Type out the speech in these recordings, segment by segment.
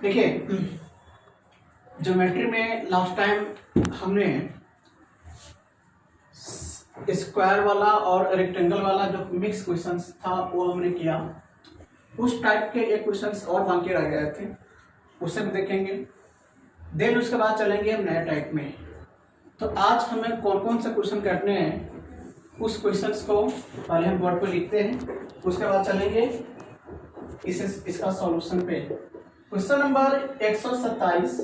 देखिए ज्योमेट्री में last time हमने स्क्वायर वाला और रेक्टेंगल वाला जो मिक्स क्वेश्चंस था वो हमने किया। उस टाइप के एक क्वेश्चंस और बाकी रह गए थे, उसे भी देखेंगे। देन उसके बाद चलेंगे हम नए टाइप में। तो आज हमें कौन कौन से क्वेश्चन करने हैं उस क्वेश्चंस को पहले हम बोर्ड पर लिखते हैं, उसके बाद चलेंगे इसका सॉल्यूशन पे। Question number 127,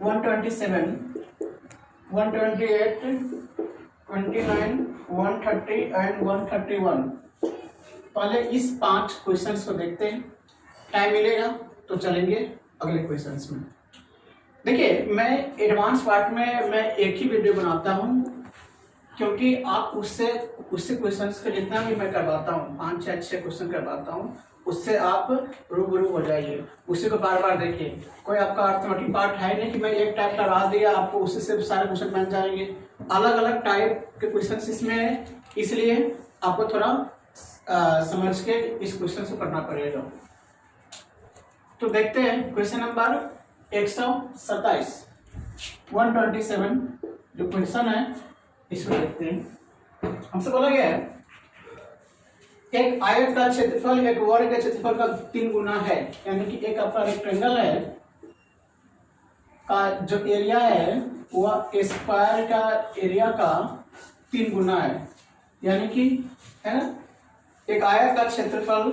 127, 128, 29, 130 and 131। पहले इस 5 क्वेश्चंस को देखते हैं, टाइम मिलेगा तो चलेंगे अगले क्वेश्चंस में। देखिए मैं एडवांस पार्ट में मैं एक ही वीडियो बनाता हूँ, क्योंकि आप उससे क्वेश्चंस का जितना भी मैं करवाता हूँ, 5 या 6 क्वेश्चन करवाता हूँ, उससे आप रूबरू हो जाइए, उसी को बार बार देखिए। कोई आपका अर्थमेटिक पार्ट है नहीं कि मैं एक टाइप करवा दिया आपको उससे सिर्फ सारे क्वेश्चन बन जाएंगे। अलग अलग टाइप के क्वेश्चन इसमें है, इसलिए आपको थोड़ा समझ के इस क्वेश्चन को करना पड़ेगा। तो देखते हैं क्वेश्चन नंबर 127, 127 जो क्वेश्चन है इसमें देखते हैं। हमसे बोला गया है एक आयत का क्षेत्रफल एक वर्ग के क्षेत्रफल का 3 गुना है, यानी कि एक आपका रेक्टेंगल है का जो एरिया है वह स्क्वायर का एरिया का 3 गुना है, यानी कि है ना। एक आयत का क्षेत्रफल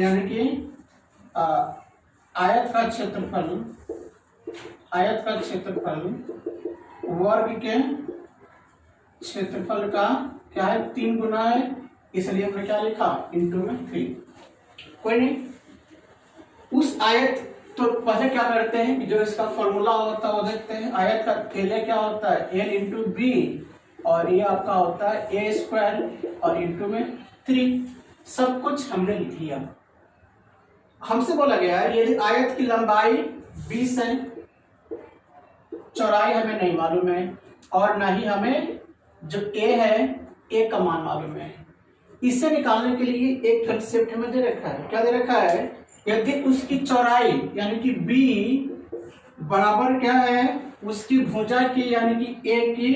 यानी कि आयत का क्षेत्रफल वर्ग के क्षेत्रफल का क्या है 3 गुना है, इसलिए हमने क्या लिखा इंटू में 3। कोई नहीं, उस आयत तो पहले क्या करते हैं कि जो इसका फॉर्मूला होता है वो देखते हैं। आयत का एरिया क्या होता है एल इंटू बी, और ये आपका होता है ए स्क्वायर और इंटू में 3। सब कुछ हमने लिख लिया। हमसे बोला गया है यदि आयत की लंबाई 20 है, चौड़ाई हमें नहीं मालूम है, और ना ही हमें जो ए है ए का मान मालूम है। इसे निकालने के लिए एक कंसेप्ट हमें दे रखा है। क्या दे रखा है? यदि उसकी चौड़ाई यानी कि b बराबर क्या है उसकी भुजा की यानी कि a की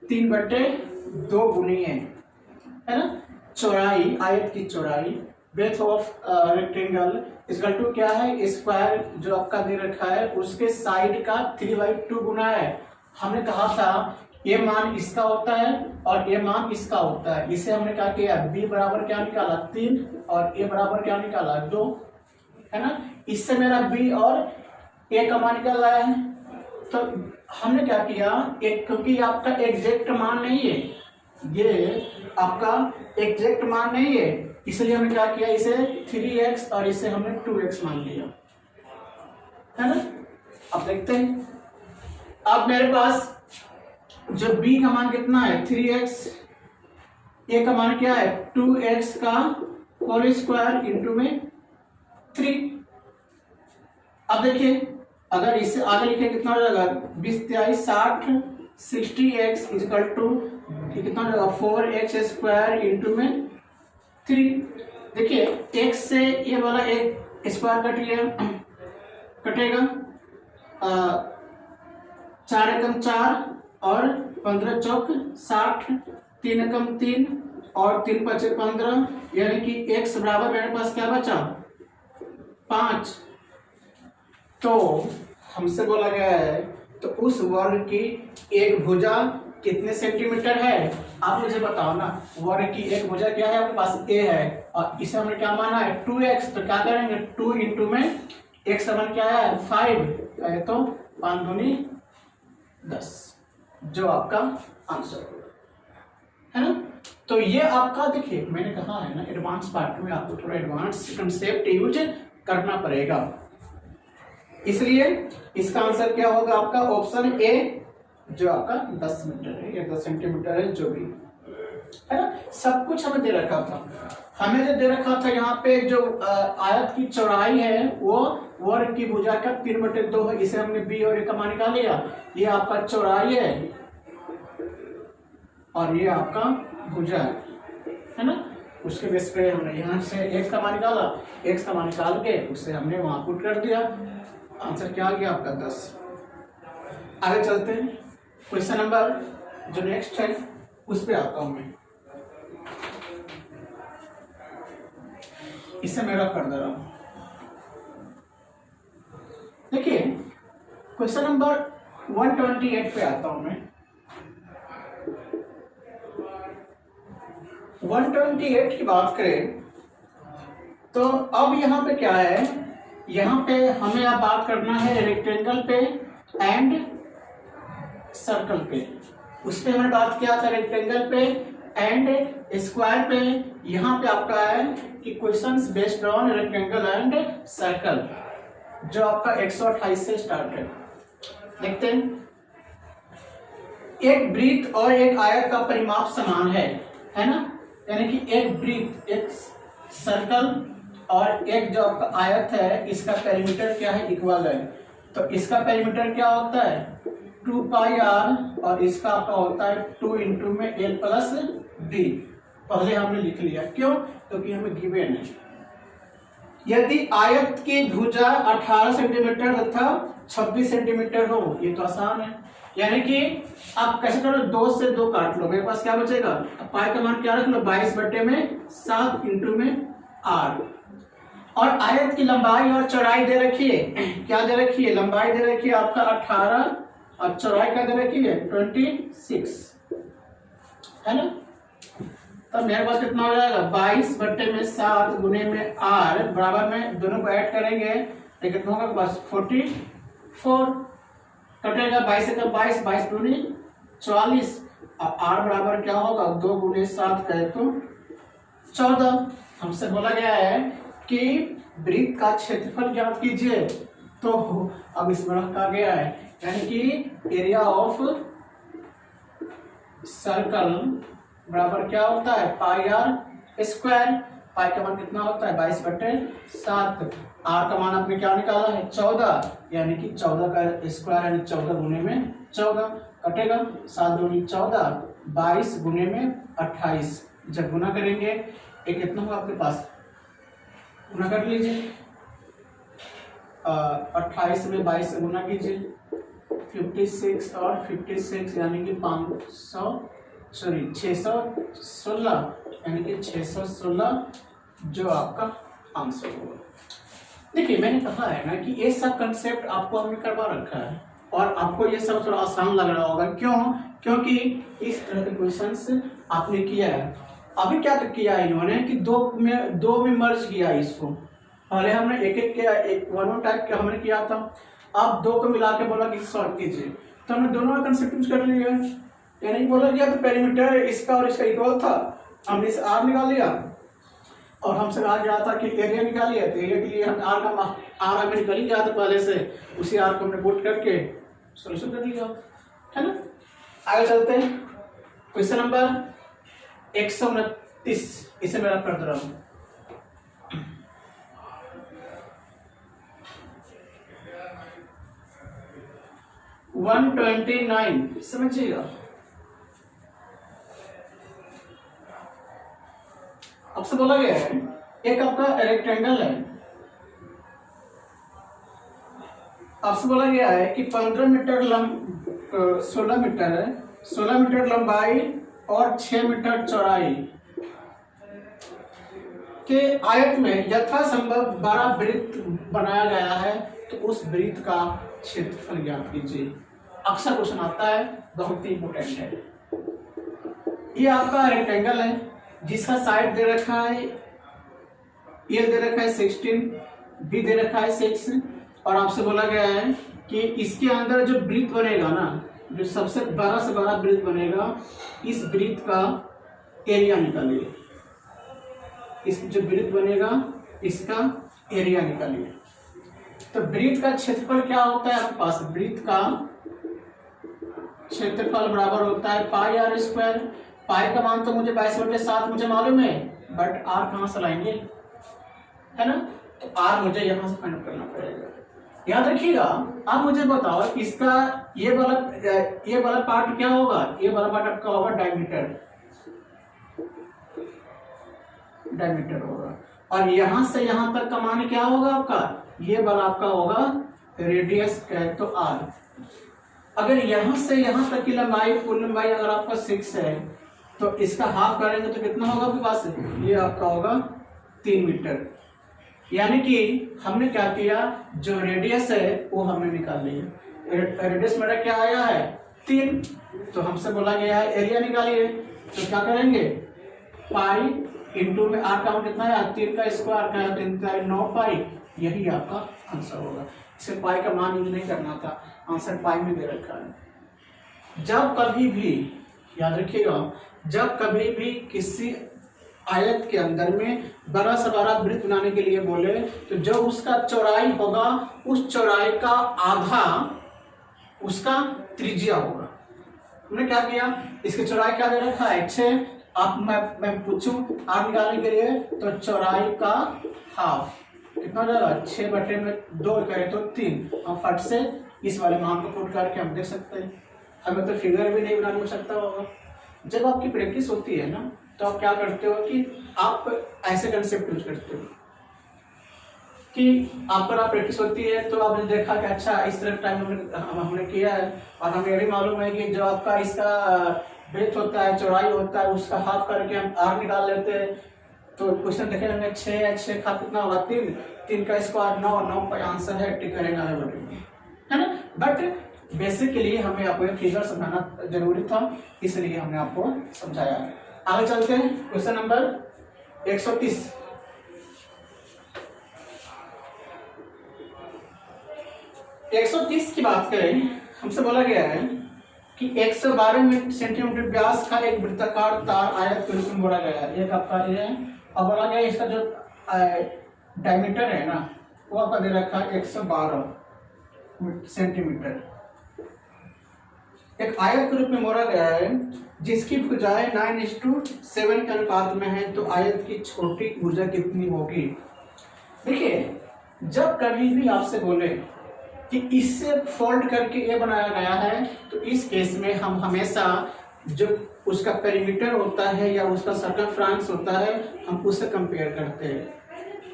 3/2 गुनी है ना। चौड़ाई आयत की चौड़ाई ब्रेथ ऑफ रेक्टेंगल इसका 2 क्या है स्क्वायर जो आपका दे रखा है उसके साइड का 3/2 गुना है। हमने कहा था ये मान इसका होता है और ये मान इसका होता है। इसे हमने क्या किया b बराबर क्या निकाला 3 और a बराबर क्या निकाला 2, है ना। इससे मेरा b और a का मान निकल रहा है। तो हमने क्या किया एक, क्योंकि आपका एग्जैक्ट मान नहीं है, ये आपका एग्जैक्ट मान नहीं है, इसलिए हमने क्या किया इसे 3x और इसे हमने 2x मान लिया, है ना। अब देखते हैं, अब मेरे पास जो b का मान कितना है 3x, a का मान क्या है 2x का होल स्क्वायर इंटू में 3। अब देखिए अगर इससे आगे लिखे कितना हो जाएगा 20 × 60 60x इक्वल टू कितना हो जाएगा 4x स्क्वायर इंटू में 3। देखिए x से ये वाला एक स्क्वायर कट गया, कटेगा 4 एकम 4 और 15 चौक 60, 3 एकम 3 और 3 5 15, यानी कि x बराबर मेरे पास क्या बचा 5। तो हमसे बोला गया है तो उस वर्ग की एक भुजा कितने सेंटीमीटर है आप मुझे बताओ ना। वर्ग की एक भुजा क्या है आपके पास a है और इसे हमने क्या माना है 2x, तो क्या करेंगे 2 इंटू में x समान क्या है 5 है, तो 5 दूनी 10 जो आपका आंसर है ना। तो ये आपका देखिए मैंने कहा है ना एडवांस पार्ट में आपको थोड़ा एडवांस कंसेप्ट यूज करना पड़ेगा, इसलिए इसका आंसर क्या होगा आपका ऑप्शन ए जो आपका 10 मीटर है या 10 सेंटीमीटर है जो भी है ना। सब कुछ हमें दे रखा था, हमें जो दे रखा था यहाँ पे जो आयत की चौड़ाई है वो वर्ग की भुजा का 3/2 है, इसे हमने b और a का मान निकाल लिया। ये आपका चौड़ाई है और ये आपका भुजा है ना। उसके बेस पे हमने यहाँ से x का मान निकाला, x का मान निकाल के उससे हमने वहां पुट कर दिया, आंसर क्या आ गया आपका 10। आगे चलते हैं, क्वेश्चन नंबर जो नेक्स्ट है उस पे आता हूं मैं, इसे मैं रख कर दे रहा हूं। देखिए क्वेश्चन नंबर 128 पे आता हूं मैं। 128 की बात करें तो अब यहाँ पे क्या है, यहाँ पे हमें अब बात करना है रेक्टेंगल पे एंड सर्कल पे। उस पे हमने बात किया था रेक्टेंगल पे एंड स्क्वायर पे। यहाँ पे आपका है कि questions based on rectangle and circle, जो आपका 128 से स्टार्ट है। देखते हैं, एक वृत्त और एक आयत का परिमाप समान है ना, यानी कि एक वृत्त, एक सर्कल और एक जो आपका आयत है, इसका पेरीमीटर क्या है, इक्वल है। तो इसका पेरीमीटर क्या होता है 2 पाई r और इसका आपका होता है 2 इंटू में l प्लस d। पहले हमने लिख लिया, क्यों, क्योंकि हमें गिवन है। यदि आयत की भुजा 18 सेंटीमीटर तथा 26 सेंटीमीटर हो, ये तो आसान है, यानी कि आप कैसे करो, 2 से 2 काट लो, मेरे पास क्या बचेगा, पाई का मान क्या रख लो 22/7 इंटू में r। और आयत की लंबाई और चौड़ाई दे रखी है, क्या दे रखी है, लंबाई दे रखी है आपका 18 और चौड़ाई क्या दे रखी है 26, है ना। तो मेरे पास कितना हो जाएगा 22/7 गुने में r बराबर में दोनों को ऐड करेंगे तो कितना होगा बस 44 कटेगा, 22 से 22, 22 दूनी 44 और r बराबर क्या होगा 2 गुने 7 कहे तो 14। हमसे बोला गया है कि वृत्त का क्षेत्रफल ज्ञात कीजिए, तो अब इसमें रखा गया है, यानी कि एरिया ऑफ सर्कल बराबर क्या होता है पाई r स्क्वायर। पाई का मान कितना होता है 22/7, r का मान आपने क्या निकाला है 14, यानी कि 14 का स्क्वायर यानी 14 गुने में 14 कटेगा, 7 दूनी 14, 22 गुने में 28। जब गुना करेंगे एक कितना होगा आपके पास, गुना कर लीजिए, 28 में 22 से गुना कीजिए 56 और 56 यानी कि 616 यानी कि 616 जो आपका आंसर होगा। देखिए मैंने कहा है ना कि ये सब कंसेप्ट आपको हमने करवा रखा है और आपको ये सब थोड़ा आसान लग रहा होगा, क्यों, क्योंकि इस तरह के क्वेश्चंस आपने किया है। अभी क्या किया इन्होंने कि दो में मर्ज किया इसको, पहले हमने एक एक किया, एक वन टाइप का हमने किया था, अब 2 को मिला के बोला कि सॉल्व कीजिए, तो हमने दोनों का कंसेप्ट यूज कर लिया, यानी बोला गया तो पेरीमीटर इसका और इसका इक्वल था, हमने इस आर निकाल लिया और हमसे कहा गया था कि एरिया निकालिए, तो एरिया के लिए हम आर हमें निकल ही गया था पहले से, उसी आर को हमने पुट करके सोल्यूशन कर लिया, है ना। आगे चलते हैं, क्वेश्चन नंबर 129, इसे मैं रख कर दे रहा हूं। वन 129 समझिएगा। आपसे बोला गया है एक आपका रेक्टेंगल है, आपसे बोला गया है कि 15 मीटर 16 मीटर है, 16 मीटर लंबाई और 6 मीटर चौड़ाई के आयत में यथासंभव बड़ा वृत्त बनाया गया है, तो उस वृत्त का क्षेत्रफल ज्ञात कीजिए। अक्सर क्वेश्चन आता है, बहुत ही इंपोर्टेंट है। ये आपका रेक्टेंगल है जिसका साइड दे रखा है ए दे रखा है 16, बी दे रखा है 6 और आपसे बोला गया है कि इसके अंदर जो वृत्त बनेगा ना, जो सबसे बड़ा से बड़ा वृत्त बनेगा, इस वृत्त का एरिया निकालिए। इस जो वृत्त बनेगा इसका एरिया निकालिए। तो वृत्त का क्षेत्रफल क्या होता है आपके पास, वृत्त का क्षेत्रफल बराबर होता है पाई r स्क्वायर। पाई का मान तो मुझे 22/7 मुझे मालूम है, बट r कहां से लाएंगे, है ना, तो r मुझे यहां से फाइंड करना पड़ेगा। याद रखिएगा। आप मुझे बताओ इसका ये वाला पार्ट क्या होगा, ये वाला पार्ट आपका होगा डायमीटर, डायमीटर होगा। और यहां से यहां तक का मान क्या होगा आपका, ये वाला आपका होगा रेडियस कहे तो r। अगर यहां से यहां तक की लंबाई, कुल लंबाई अगर आपका 6 है तो इसका हाफ करेंगे तो कितना होगा आपके पास, ये आपका होगा 3 मीटर। यानी कि हमने क्या किया, जो रेडियस है वो हमने निकाल लिया। रेडियस मेरा क्या आया है 3, तो हमसे बोला गया है एरिया निकालिए। तो क्या करेंगे, पाई इंटू में आर काउंट कितना है, 3 का स्क्वायर का है 3 9 पाई, यही आपका आंसर होगा। इसे पाई का मान यूज नहीं करना था, आंसर पाई में दे रखा है। जब कभी भी याद रखिएगा, जब कभी भी किसी आयत के अंदर में बड़ा सा बड़ा वृत्त बनाने के लिए बोले तो जो उसका चौड़ाई होगा उस चौड़ाई का आधा उसका त्रिज्या होगा। हमने क्या किया, इसकी चौड़ाई क्या दे रखा है 6, आप मैं पूछूं आप निकालने के लिए तो चौड़ाई का हाफ कितना हो जाएगा, 6/2 करें तो 3। हम फट से इस वाले मान को पुट करके हम देख सकते हैं। हमें तो फिगर भी नहीं बनानी हो सकता होगा। जब आपकी प्रैक्टिस होती है ना तो आप क्या करते हो कि आप ऐसे कंसेप्ट यूज करते हो कि आप प्रैक्टिस होती है तो आपने देखा कि अच्छा इस तरह टाइम हमने किया है, और हमें भी मालूम है कि जो आपका इसका ब्रेथ होता है, चौड़ाई होता है, उसका हाफ करके हम आर निकाल लेते हैं। तो क्वेश्चन देखे होंगे 6 का कितना होगा 3 का स्क्वायर 9 का आंसर है, टिक करेगा है ना। बट बेसिकली हमें आपको एक फिगर समझाना जरूरी था, इसलिए हमने आपको समझाया। आगे चलते हैं क्वेश्चन नंबर 130। की बात करें, हमसे बोला गया है कि 112 सेंटीमीटर व्यास का एक वृत्ताकार तार आयत के रूप में बोला गया है। एक आपका ये है, और बोला गया इसका जो डायमीटर है ना वो आपका दे रखा है 112 सेंटीमीटर। एक आयत के रूप में मोड़ा गया है जिसकी भुजाएं 9:7 के अनुपात में है, तो आयत की छोटी भुजा कितनी होगी। देखिए, जब कभी भी आपसे बोले कि इससे फोल्ड करके ये बनाया गया है तो इस केस में हम हमेशा जो उसका पेरीमीटर होता है या उसका सर्कमफ्रेंस होता है हम उससे कंपेयर करते हैं,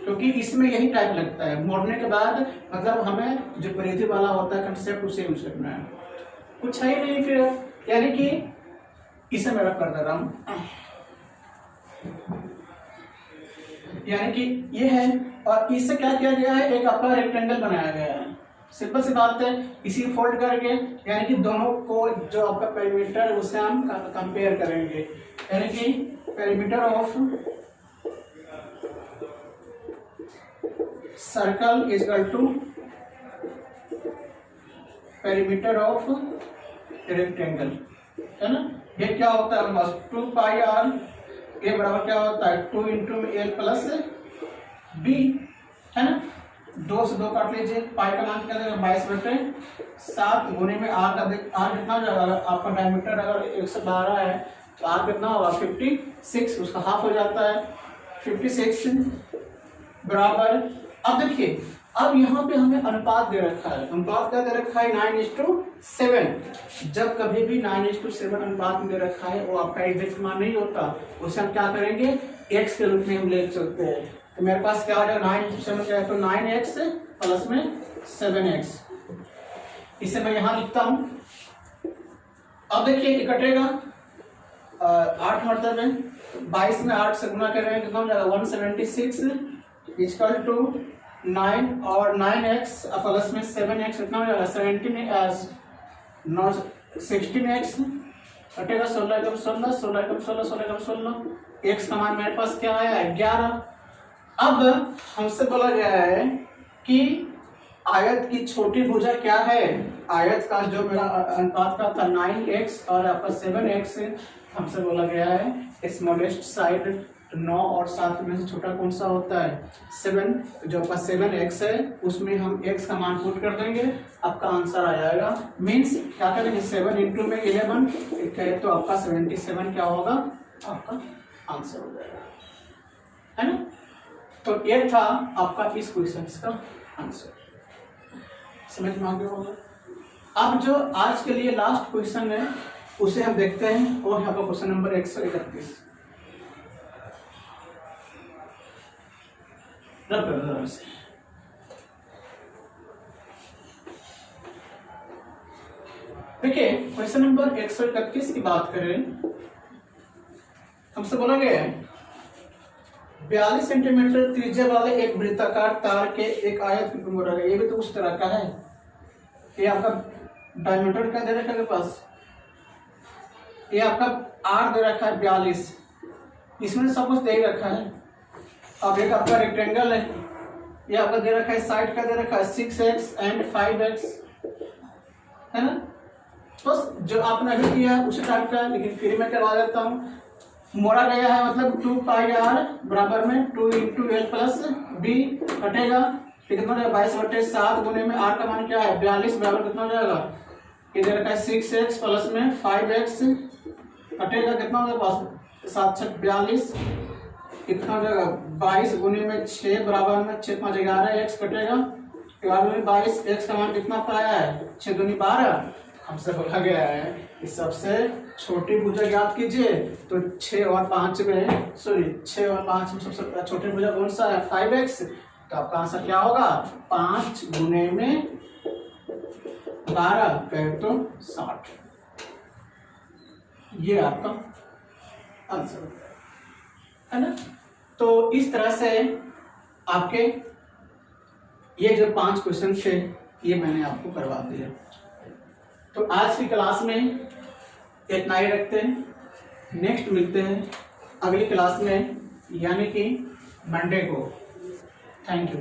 क्योंकि इसमें यही टाइप लगता है। मोड़ने के बाद मतलब हमें जो परिधि वाला होता है कंसेप्ट उसे यूज करना है, कुछ है ही नहीं फिर। यानी कि इसे मैं रख कर दे रहा हूं, यानी कि ये है और इससे क्या किया गया है, एक आपका रेक्टेंगल बनाया गया है। सिंपल सी बात है, इसी फोल्ड करके यानी कि दोनों को जो आपका पेरीमीटर है उससे हम कंपेयर करेंगे। यानी कि perimeter of circle is equal to perimeter of rectangle, है ना। ये क्या होता है बस 2 पाई आर, ये बराबर क्या होता है 2 इंटू एल प्लस बी, है ना। 2 से 2 काट लीजिए, पाई का मान क्या देगा 22/7 गुने में आर का आर कितना हो जाएगा, आपका डायमीटर अगर 112 है तो आर कितना होगा 56, उसका हाफ हो जाता है 56 बराबर। अब देखिए, अब यहाँ पे हमें अनुपात दे रखा है, अनुपात क्या दे रखा है 9:7। जब कभी भी 9:7 अनुपात में दे रखा है वो आपका एग्जैक्ट मान नहीं होता, उसे हम क्या करेंगे x के रूप में हम ले सकते हैं। तो मेरे पास क्या हो जाएगा 9:7 क्या है तो 9x प्लस में 7x, इसे मैं यहाँ लिखता हूँ। अब देखिए कटेगा 8 मतलब है 22 में 8 से गुना करेंगे कितना हो जाएगा 176 इक्वल टू 9 और 9x प्लस में 7x कितना हो जाएगा 16x कटेगा 16 कम 16 16 कम 16 16 कम 16, x का मान मेरे पास क्या आया है 11। अब हमसे बोला गया है कि आयत की छोटी भुजा क्या है, आयत का जो मेरा अनुपात का था 9x और आपका 7x, हमसे बोला गया है स्मॉलेस्ट साइड 9 और 7 में से छोटा कौन सा होता है 7, जो आपका 7x है उसमें हम x का मान पुट कर देंगे, आपका आंसर आ जाएगा। मीन्स क्या करेंगे 7 इंटू में 11 करें तो आपका 77 क्या होगा आपका आंसर हो जाएगा, है ना। तो ये था आपका इस क्वेश्चन का आंसर, समझ में आ गया होगा। अब जो आज के लिए लास्ट क्वेश्चन है उसे हम देखते हैं, और यहाँ पर क्वेश्चन नंबर 131। रब कर दो इसे। देखिए क्वेश्चन नंबर 131 की बात करें, हमसे बोला गया है 42 सेंटीमीटर त्रिज्या वाले एक वृत्ताकार तार के एक आयत की बोला गया। ये भी तो उस तरह का है। ये आपका डायमीटर क्या दे रखा है पास, ये आपका आर दे रखा है 42, इसमें सब कुछ दे रखा है। अब एक आपका रेक्टेंगल है, ये आपका दे रखा है साइड का दे रखा है 6x एंड 5x, है ना। बस जो आपने अभी किया है उसी टाइप का है, लेकिन फिर मैं करवा देता हूँ। मोड़ा गया है मतलब 2πr बराबर में 2 × l प्लस b कटेगा, कितना हो जाएगा 22/7 गुने में r का मान क्या है 42 बराबर कितना हो जाएगा, इधर का 6x प्लस में 5x कटेगा, कितना हो जाएगा 7×6 42, कितना हो जाएगा 22 गुने में 6 बराबर में 6 × 5 11x कटेगा, 11 में 22, x का मान कितना पाया है 6 दूनी 12। हमसे बोला गया है कि सबसे छोटी भुजा ज्ञात कीजिए, तो 6 और 5 में सबसे छोटी भुजा कौन सा है 5x, तो आपका आंसर क्या होगा 5 गुने में 12 तो 60। ये आपका आंसर है ना। तो इस तरह से आपके ये जो 5 क्वेश्चन थे ये मैंने आपको करवा दिया। तो आज की क्लास में इतना ही रखते हैं, नेक्स्ट मिलते हैं अगली क्लास में यानी कि मंडे को। Thank you.